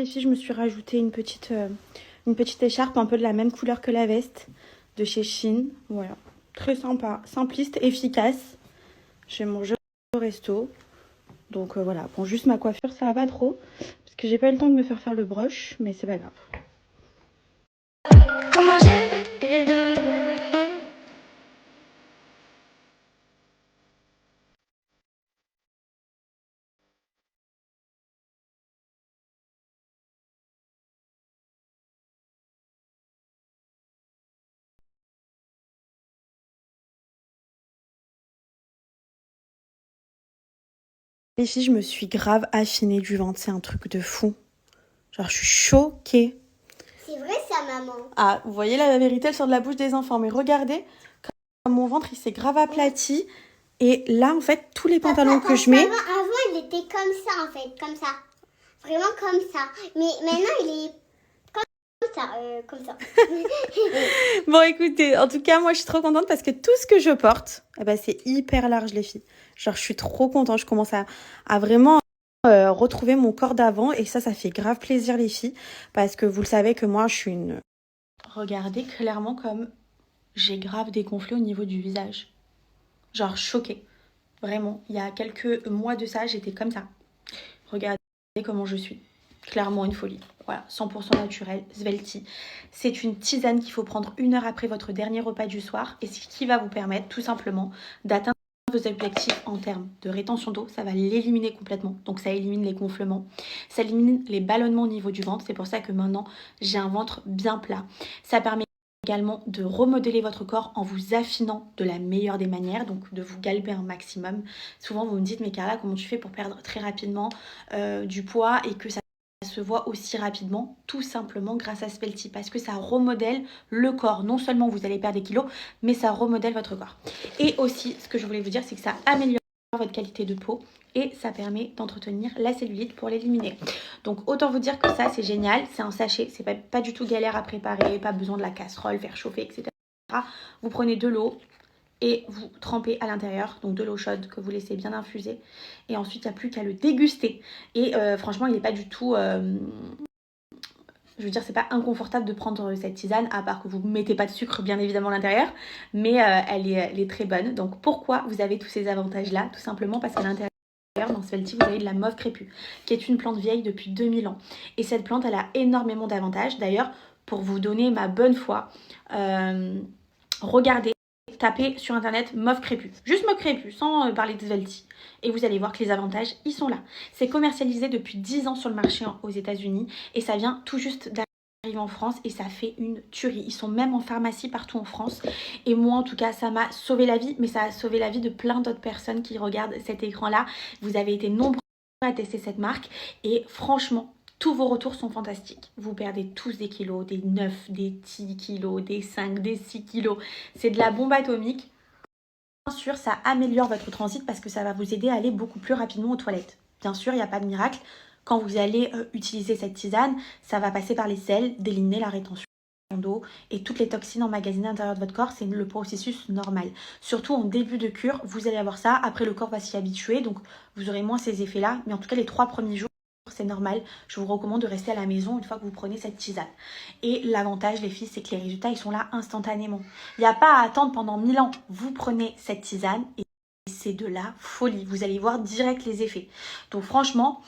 Les filles, je me suis rajouté une petite écharpe un peu de la même couleur que la veste de chez Shein. Voilà, très sympa, simpliste, efficace. J'ai mangé au resto. Donc voilà, bon, juste ma coiffure, ça va pas trop. Parce que j'ai pas eu le temps de me faire le brush, mais c'est pas grave. Les filles, je me suis grave affinée du ventre, c'est un truc de fou. Genre, je suis choquée. C'est vrai ça, maman. Ah, vous voyez la vérité, elle sort de la bouche des enfants. Mais regardez, comme mon ventre, il s'est grave aplati. Et là, en fait, tous les pantalons que je mets... Avant, il était comme ça, en fait, comme ça. Vraiment comme ça. Mais maintenant, il est comme ça. Bon, écoutez, en tout cas, moi, je suis trop contente parce que tout ce que je porte, eh ben, c'est hyper large, les filles. Genre, je suis trop contente. Je commence à vraiment retrouver mon corps d'avant. Et ça fait grave plaisir, les filles. Parce que vous le savez que moi, je suis une... Regardez clairement comme j'ai grave dégonflé au niveau du visage. Genre, choquée. Vraiment. Il y a quelques mois de ça, j'étais comme ça. Regardez comment je suis. Clairement une folie. Voilà, 100% naturel, Svelti. C'est une tisane qu'il faut prendre 1 heure après votre dernier repas du soir et ce qui va vous permettre tout simplement d'atteindre vos objectifs en termes de rétention d'eau. Ça va l'éliminer complètement. Donc ça élimine les gonflements, ça élimine les ballonnements au niveau du ventre. C'est pour ça que maintenant j'ai un ventre bien plat. Ça permet également de remodeler votre corps en vous affinant de la meilleure des manières, donc de vous galber un maximum. Souvent vous me dites, mais Carla, comment tu fais pour perdre très rapidement du poids et que ça se voit aussi rapidement? Tout simplement grâce à Svelti, parce que ça remodèle le corps. Non seulement vous allez perdre des kilos, mais ça remodèle votre corps. Et aussi, ce que je voulais vous dire, c'est que ça améliore votre qualité de peau et ça permet d'entretenir la cellulite pour l'éliminer. Donc autant vous dire que ça, c'est génial. C'est un sachet, c'est pas du tout galère à préparer, pas besoin de la casserole, faire chauffer, etc. Vous prenez de l'eau et vous trempez à l'intérieur, donc de l'eau chaude que vous laissez bien infuser. Et ensuite, il n'y a plus qu'à le déguster. Et franchement, il n'est pas du tout... je veux dire, c'est pas inconfortable de prendre cette tisane, à part que vous ne mettez pas de sucre, bien évidemment, à l'intérieur. Mais elle est très bonne. Donc pourquoi vous avez tous ces avantages-là? Tout simplement parce qu'à l'intérieur, dans Svelti, vous avez de la mauve crépue, qui est une plante vieille depuis 2000 ans. Et cette plante, elle a énormément d'avantages. D'ailleurs, pour vous donner ma bonne foi, regardez, tapez sur internet mauve crépue. Juste mauve crépue, sans parler de Svelti. Et vous allez voir que les avantages, ils sont là. C'est commercialisé depuis 10 ans sur le marché aux États-Unis et ça vient tout juste d'arriver en France et ça fait une tuerie. Ils sont même en pharmacie partout en France. Et moi, en tout cas, ça m'a sauvé la vie, mais ça a sauvé la vie de plein d'autres personnes qui regardent cet écran-là. Vous avez été nombreux à tester cette marque et franchement, tous vos retours sont fantastiques. Vous perdez tous des kilos, des 9, des 10 kilos, des 5, des 6 kilos. C'est de la bombe atomique. Bien sûr, ça améliore votre transit parce que ça va vous aider à aller beaucoup plus rapidement aux toilettes. Bien sûr, il n'y a pas de miracle. Quand vous allez utiliser cette tisane, ça va passer par les selles, d'éliminer la rétention d'eau et toutes les toxines emmagasinées à l'intérieur de votre corps. C'est le processus normal. Surtout en début de cure, vous allez avoir ça. Après, le corps va s'y habituer, donc vous aurez moins ces effets-là. Mais en tout cas, les 3 premiers jours, c'est normal. Je vous recommande de rester à la maison une fois que vous prenez cette tisane. Et l'avantage, les filles, c'est que les résultats, ils sont là instantanément. Il n'y a pas à attendre pendant 1000 ans. Vous prenez cette tisane et c'est de la folie. Vous allez voir direct les effets. Donc franchement,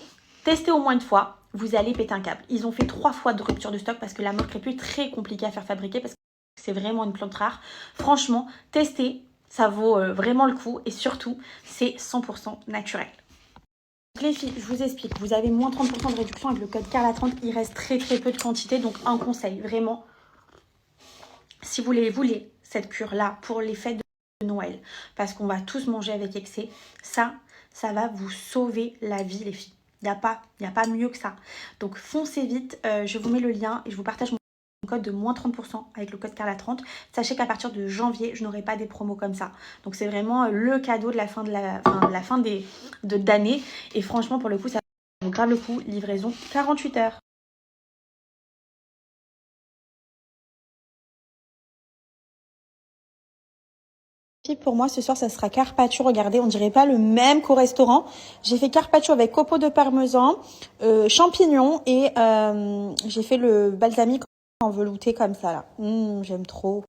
testez au moins une fois. Vous allez péter un câble. Ils ont fait 3 fois de rupture de stock parce que la mauve crépue est très compliquée à faire fabriquer parce que c'est vraiment une plante rare. Franchement, testez. Ça vaut vraiment le coup. Et surtout, c'est 100% naturel. Donc les filles, je vous explique, vous avez moins 30% de réduction avec le code CARLA30, il reste très peu de quantité, donc un conseil, vraiment, si vous voulez cette cure-là pour les fêtes de Noël, parce qu'on va tous manger avec excès, ça va vous sauver la vie les filles. Il n'y a pas mieux que ça. Donc foncez vite, je vous mets le lien et je vous partage mon code de moins 30% avec le code CARLA30. Sachez qu'à partir de janvier, je n'aurai pas des promos comme ça. Donc c'est vraiment le cadeau de la fin d'année. Et franchement, pour le coup, ça vaut grave le coup. Livraison 48 heures. Pour moi, ce soir, ça sera carpaccio. Regardez, on dirait pas le même qu'au restaurant. J'ai fait carpaccio avec copeaux de parmesan, champignons et j'ai fait le balsamique en velouté comme ça là. J'aime trop.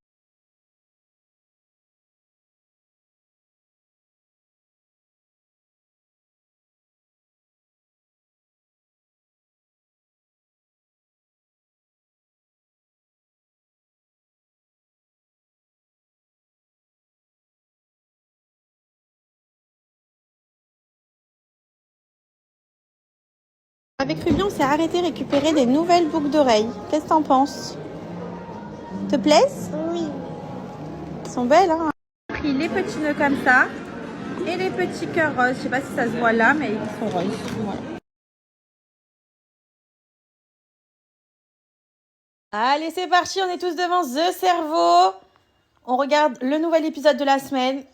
Avec Ruby, on s'est arrêté récupérer des nouvelles boucles d'oreilles. Qu'est-ce que t'en penses? Te plaisent? Oui. Elles sont belles, hein? J'ai pris les petits nœuds comme ça et les petits cœurs roses. Je sais pas si ça se voit là, mais ils sont roses. Voilà. Allez, c'est parti, on est tous devant The Cerveau. On regarde le nouvel épisode de la semaine.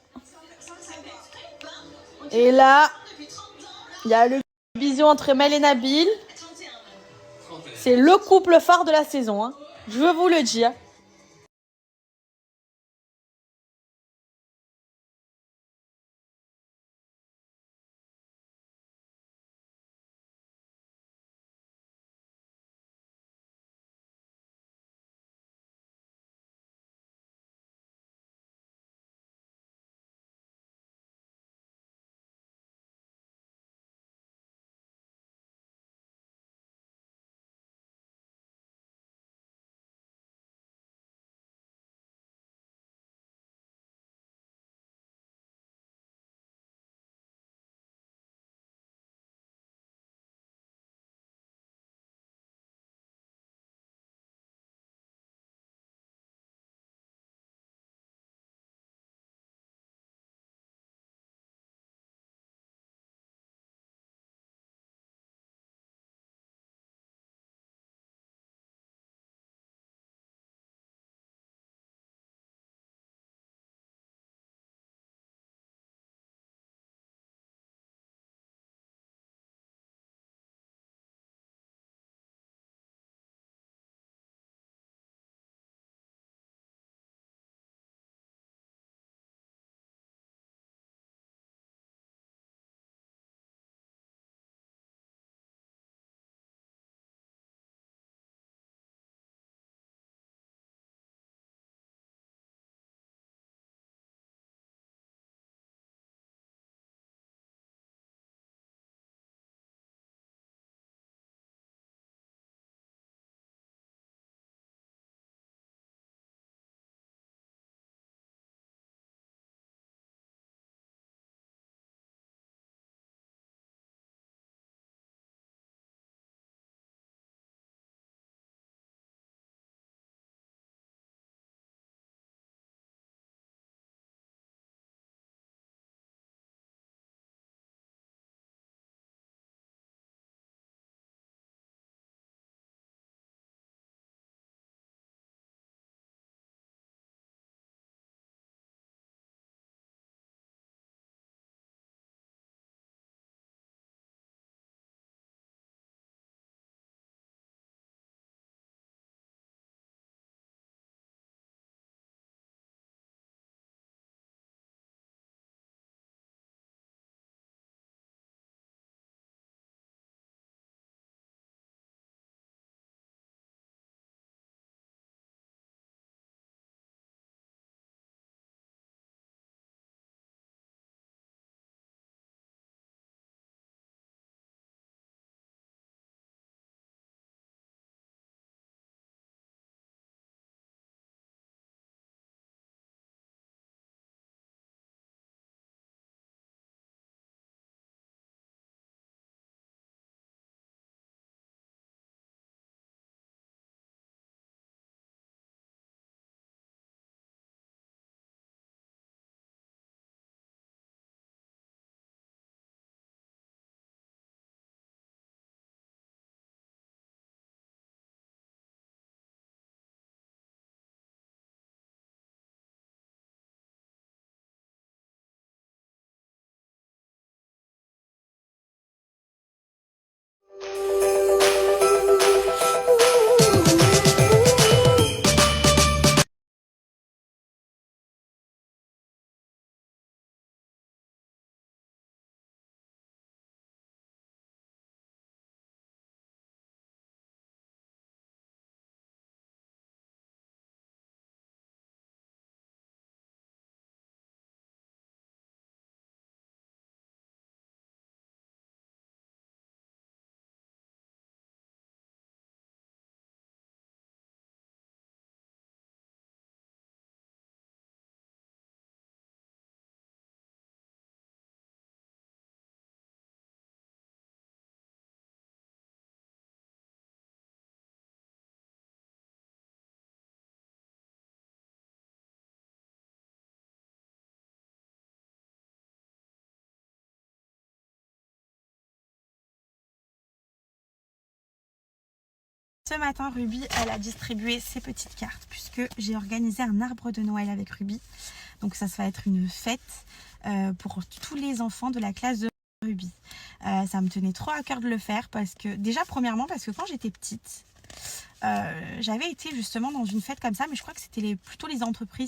Et là, il y a le bisou entre Mel et Nabil. C'est le couple phare de la saison, hein. Je veux vous le dire. Ce matin, Ruby, elle a distribué ses petites cartes puisque j'ai organisé un arbre de Noël avec Ruby. Donc ça va être une fête pour tous les enfants de la classe de Ruby. Ça me tenait trop à cœur de le faire parce que, déjà premièrement, parce que quand j'étais petite, j'avais été justement dans une fête comme ça, mais je crois que c'était plutôt les entreprises